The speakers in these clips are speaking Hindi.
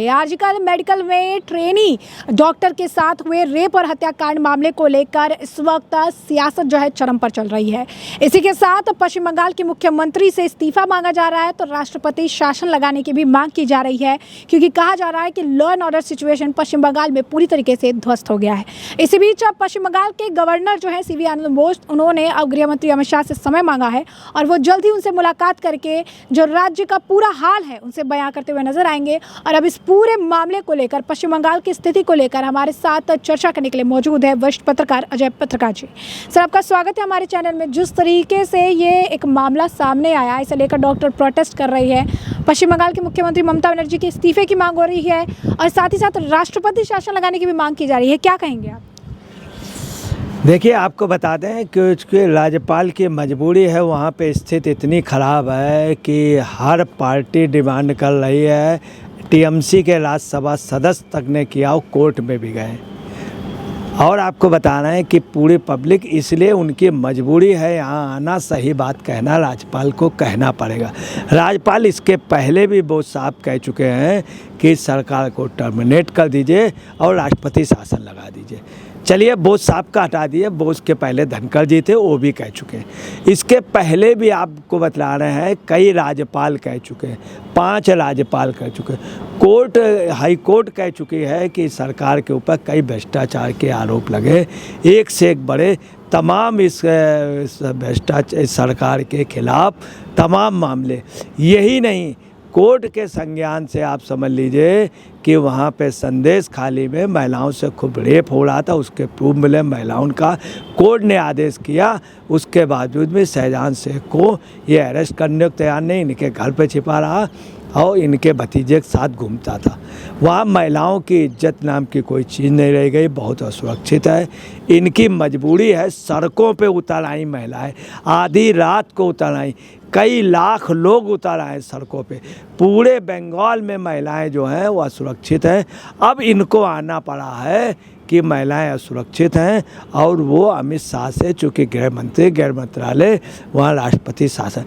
आजकल मेडिकल में ट्रेनी डॉक्टर के साथ हुए रेप और हत्याकांड मामले को लेकर इस वक्त सियासत जो है चरम पर चल रही है। इसी के साथ पश्चिम बंगाल के मुख्यमंत्री से इस्तीफा मांगा जा रहा है तो राष्ट्रपति शासन लगाने की भी मांग की जा रही है, क्योंकि कहा जा रहा है कि लॉ एंड ऑर्डर सिचुएशन पश्चिम बंगाल में पूरी तरीके से ध्वस्त हो गया है। इसी बीच अब पश्चिम बंगाल के गवर्नर जो है सीवी आनंद बोस, उन्होंने अब गृह मंत्री अमित शाह से समय मांगा है और वो जल्द ही उनसे मुलाकात करके जो राज्य का पूरा हाल है उनसे बयां करते हुए नजर आएंगे। और अब इस पूरे मामले को लेकर, पश्चिम बंगाल की स्थिति को लेकर हमारे साथ चर्चा करने के लिए मौजूद है वरिष्ठ पत्रकार अजय पत्रकार जी। सर, आपका स्वागत है हमारे चैनल में। जिस तरीके से ये एक मामला सामने आया, इसे लेकर डॉक्टर प्रोटेस्ट कर रही है, पश्चिम बंगाल के मुख्यमंत्री ममता बनर्जी के इस्तीफे की मांग हो रही है और साथ ही साथ राष्ट्रपति शासन लगाने की भी मांग की जा रही है, क्या कहेंगे आप? देखिए, आपको बता दें कि राज्यपाल की मजबूरी है, वहाँ पे स्थिति इतनी ख़राब है कि हर पार्टी डिमांड कर रही है। टीएमसी के राज्यसभा सदस्य तक ने किया, वो कोर्ट में भी गए। और आपको बताना है कि पूरी पब्लिक, इसलिए उनकी मजबूरी है यहाँ आना, सही बात कहना राज्यपाल को कहना पड़ेगा। राज्यपाल इसके पहले भी बहुत साफ कह चुके हैं कि सरकार को टर्मिनेट कर दीजिए और राष्ट्रपति शासन लगा दीजिए। चलिए, बोझ साहब का हटा दिए, बोझ के पहले धनखड़ जी थे, वो भी कह चुके हैं। इसके पहले भी आपको बतला रहे हैं, कई राज्यपाल कह चुके हैं, 5 राज्यपाल कह चुके हैं। कोर्ट, हाई कोर्ट कह चुकी है कि सरकार के ऊपर कई भ्रष्टाचार के आरोप लगे, एक से एक बड़े। तमाम इस भ्रष्टाचार सरकार के खिलाफ तमाम मामले, यही नहीं, कोर्ट के संज्ञान से आप समझ लीजिए कि वहाँ पे संदेश खाली में महिलाओं से खूब रेप हो रहा था, उसके प्रूफ मिले महिलाओं का। कोर्ट ने आदेश किया, उसके बावजूद भी शहजान शेख को ये अरेस्ट करने को तैयार नहीं, इनके घर पे छिपा रहा और इनके भतीजे के साथ घूमता था। वहाँ महिलाओं की इज्जत नाम की कोई चीज़ नहीं रह गई, बहुत असुरक्षित है। इनकी मजबूरी है, सड़कों पे उतर आई महिलाएं, आधी रात को उतर आई, कई लाख लोग उतर आए सड़कों पे। पूरे बंगाल में महिलाएं जो हैं वो असुरक्षित हैं। अब इनको आना पड़ा है कि महिलाएं असुरक्षित हैं और वो अमित शाह से, चूँकि गृह मंत्रालय, वहाँ राष्ट्रपति शासन।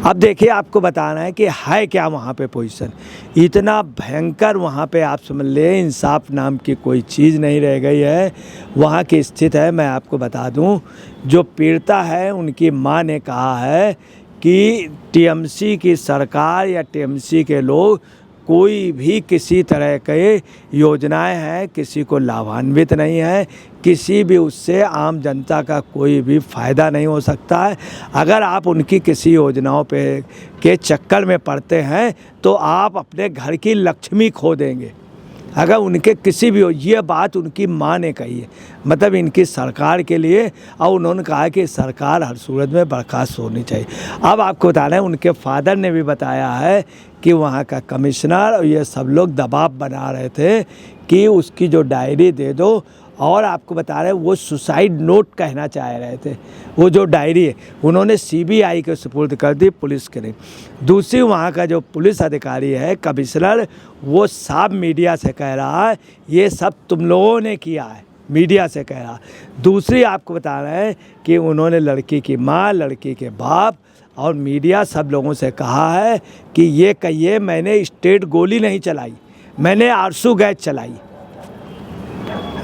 अब देखिए, आपको बताना है कि है क्या वहाँ पे पोजीशन, इतना भयंकर वहाँ पे आप समझ ले, इंसाफ नाम की कोई चीज़ नहीं रह गई है। वहाँ की स्थिति है, मैं आपको बता दूँ, जो पीड़िता है उनकी माँ ने कहा है कि टीएमसी की सरकार या टीएमसी के लोग कोई भी किसी तरह के योजनाएं हैं किसी को लाभान्वित नहीं है, किसी भी उससे आम जनता का कोई भी फ़ायदा नहीं हो सकता है। अगर आप उनकी किसी योजनाओं पे के चक्कर में पड़ते हैं तो आप अपने घर की लक्ष्मी खो देंगे। अगर उनके किसी भी, ये बात उनकी माँ ने कही है, मतलब इनकी सरकार के लिए, और उन्होंने कहा कि सरकार हर सूरत में बर्खास्त होनी चाहिए। अब आपको बताना है, उनके फादर ने भी बताया है कि वहाँ का कमिश्नर और ये सब लोग दबाव बना रहे थे कि उसकी जो डायरी दे दो, और आपको बता रहे हैं वो सुसाइड नोट कहना चाह रहे थे। वो जो डायरी है उन्होंने सीबीआई के सुपुर्द कर दी, पुलिस के नहीं। दूसरी, वहाँ का जो पुलिस अधिकारी है, कमिश्नर, वो साफ मीडिया से कह रहा है ये सब तुम लोगों ने किया है, मीडिया से कह रहा। दूसरी, आपको बता रहे हैं कि उन्होंने लड़की की माँ, लड़की के बाप और मीडिया सब लोगों से कहा है कि ये कहिए मैंने स्ट्रेट गोली नहीं चलाई, मैंने आरसू गैस चलाई,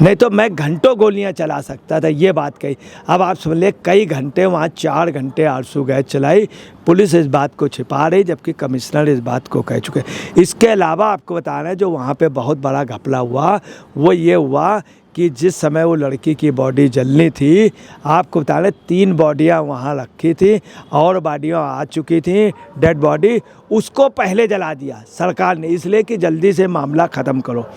नहीं तो मैं घंटों गोलियां चला सकता था, ये बात कही। अब आप समझ ले, कई घंटे वहाँ 4 घंटे आरसू गैस चलाई। पुलिस इस बात को छिपा रही, जबकि कमिश्नर इस बात को कह चुके। इसके अलावा आपको बताना है, जो वहाँ पे बहुत बड़ा घपला हुआ वो ये हुआ कि जिस समय वो लड़की की बॉडी जलनी थी, आपको बता रहे 3 बॉडियाँ वहाँ रखी थी और बॉडियाँ आ चुकी थी, डेड बॉडी, उसको पहले जला दिया सरकार ने, इसलिए कि जल्दी से मामला ख़त्म करो।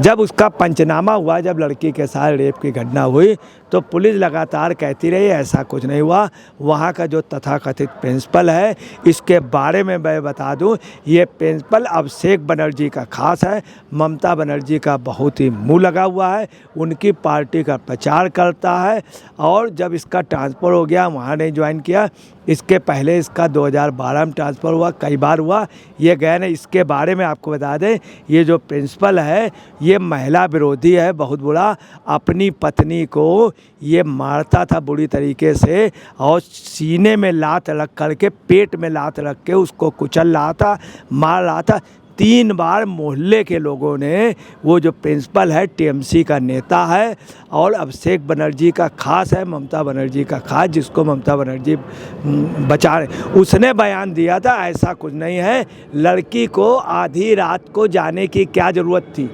जब उसका पंचनामा हुआ, जब लड़की के साथ रेप की घटना हुई, तो पुलिस लगातार कहती रही ऐसा कुछ नहीं हुआ। वहाँ का जो तथाकथित प्रिंसिपल है, इसके बारे में मैं बता दूं, ये प्रिंसिपल अभिषेक बनर्जी का खास है, ममता बनर्जी का बहुत ही मुंह लगा हुआ है, उनकी पार्टी का प्रचार करता है। और जब इसका ट्रांसफ़र हो गया, वहाँ नहीं ज्वाइन किया, इसके पहले इसका 2012 में ट्रांसफ़र हुआ, कई बार हुआ, ये गए नहीं। इसके बारे में आपको बता दें, ये जो प्रिंसिपल है ये महिला विरोधी है, बहुत बुरा। अपनी पत्नी को ये मारता था बुरी तरीके से और सीने में लात रख करके, पेट में लात रख के उसको कुचल रहा था, मार रहा था। 3 बार मोहल्ले के लोगों ने, वो जो प्रिंसिपल है टीएमसी का नेता है और अभिषेक बनर्जी का खास है, ममता बनर्जी का खास, जिसको ममता बनर्जी बचा रहे, उसने बयान दिया था ऐसा कुछ नहीं है, लड़की को आधी रात को जाने की क्या ज़रूरत थी,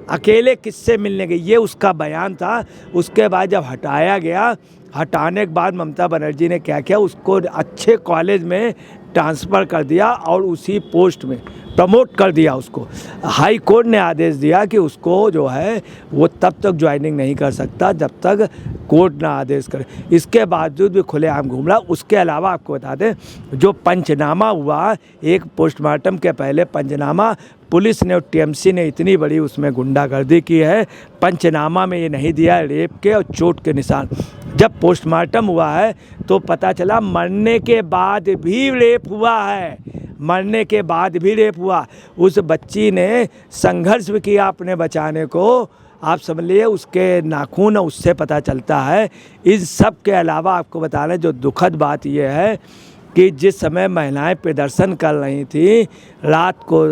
अकेले किससे मिलने गई, ये उसका बयान था। उसके बाद जब हटाया गया, हटाने के बाद ममता बनर्जी ने क्या किया, उसको अच्छे कॉलेज में ट्रांसफ़र कर दिया और उसी पोस्ट में प्रमोट कर दिया उसको। हाई कोर्ट ने आदेश दिया कि उसको जो है वो तब तक ज्वाइनिंग नहीं कर सकता जब तक कोर्ट ना आदेश करे। इसके बावजूद भी खुलेआम घूम रहा। उसके अलावा आपको बता दें, जो पंचनामा हुआ, एक पोस्टमार्टम के पहले पंचनामा, पुलिस ने और टीएमसी ने इतनी बड़ी उसमें गुंडागर्दी की है, पंचनामा में ये नहीं दिया रेप के और चोट के निशान। जब पोस्टमार्टम हुआ है तो पता चला मरने के बाद भी रेप हुआ है, मरने के बाद भी रेप हुआ। उस बच्ची ने संघर्ष भी किया अपने बचाने को, आप समझ लिए, उसके नाखून, उससे पता चलता है। इस सब के अलावा आपको बता रहे, जो दुखद बात यह है कि जिस समय महिलाएं प्रदर्शन कर रही थी रात को,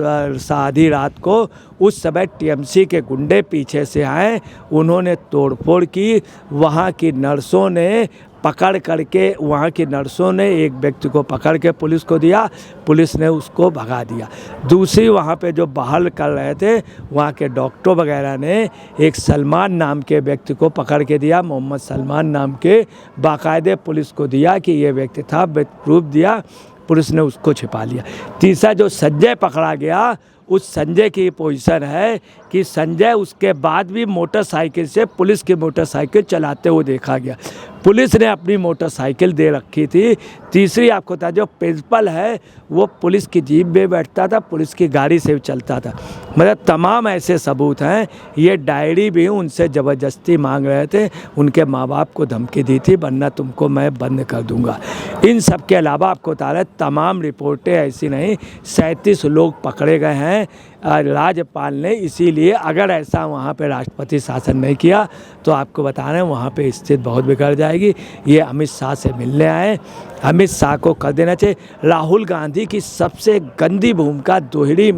आधी रात को, उस समय टीएमसी के गुंडे पीछे से आए, उन्होंने तोड़फोड़ की। वहाँ की नर्सों ने पकड़ करके, वहाँ की नर्सों ने एक व्यक्ति को पकड़ के पुलिस को दिया, पुलिस ने उसको भगा दिया। दूसरी वहाँ पे जो बहाल कर रहे थे, वहाँ के डॉक्टर वगैरह ने एक सलमान नाम के व्यक्ति को पकड़ के दिया, मोहम्मद सलमान नाम के, बाकायदे पुलिस को दिया कि ये व्यक्ति था, प्रूफ दिया, पुलिस ने उसको छिपा लिया। तीसरा जो संजय पकड़ा गया, उस संजय की पोजीशन है कि संजय उसके बाद भी मोटरसाइकिल से, पुलिस की मोटरसाइकिल चलाते हुए देखा गया, पुलिस ने अपनी मोटरसाइकिल दे रखी थी। तीसरी आपको बता, जो प्रिंसिपल है वो पुलिस की जीप में बैठता था, पुलिस की गाड़ी से चलता था। मतलब तमाम ऐसे सबूत हैं। ये डायरी भी उनसे ज़बरदस्ती मांग रहे थे, उनके माँ बाप को धमकी दी थी, वरना तुमको मैं बंद कर दूंगा। इन सब के अलावा आपको बता रहे, तमाम रिपोर्टें ऐसी नहीं, 37 लोग पकड़े गए हैं राज्यपाल ने। इसीलिए अगर ऐसा वहाँ पे राष्ट्रपति शासन नहीं किया तो आपको बता रहे हैं वहाँ पे स्थिति बहुत बिगड़ जाएगी। ये अमित शाह से मिलने आए, अमित शाह को कर देना चाहिए। राहुल गांधी की सबसे गंदी भूमिका, दोहरी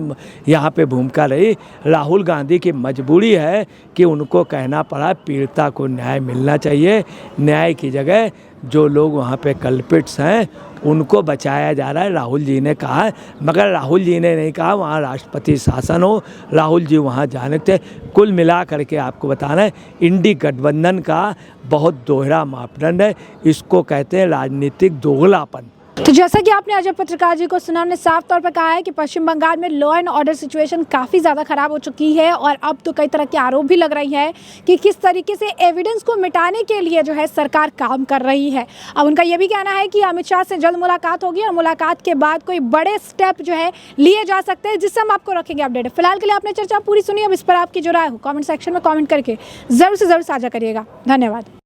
यहाँ पे भूमिका रही। राहुल गांधी की मजबूरी है कि उनको कहना पड़ा पीड़िता को न्याय मिलना चाहिए। न्याय की जगह जो लोग वहाँ पे कल्पिट्स हैं उनको बचाया जा रहा है, राहुल जी ने कहा है। मगर राहुल जी ने नहीं कहा वहाँ राष्ट्रपति शासन हो, राहुल जी वहाँ जाने थे। कुल मिला करके आपको बताना है, इंडी गठबंधन का बहुत दोहरा मापदंड है, इसको कहते हैं राजनीतिक दोगलापन। तो जैसा कि आपने अजय पत्रकार जी को सुना, उन्होंने साफ तौर पर कहा है कि पश्चिम बंगाल में लॉ एंड ऑर्डर सिचुएशन काफ़ी ज़्यादा ख़राब हो चुकी है और अब तो कई तरह के आरोप भी लग रही है कि किस तरीके से एविडेंस को मिटाने के लिए जो है सरकार काम कर रही है। अब उनका ये भी कहना है कि अमित शाह से जल्द मुलाकात होगी और मुलाकात के बाद कोई बड़े स्टेप जो है लिए जा सकते हैं, जिससे हम आपको रखेंगे अपडेट। फिलहाल के लिए आपने चर्चा पूरी सुनी, अब इस पर आपकी जो राय हो कॉमेंट सेक्शन में कॉमेंट करके ज़रूर से ज़रूर साझा करिएगा। धन्यवाद।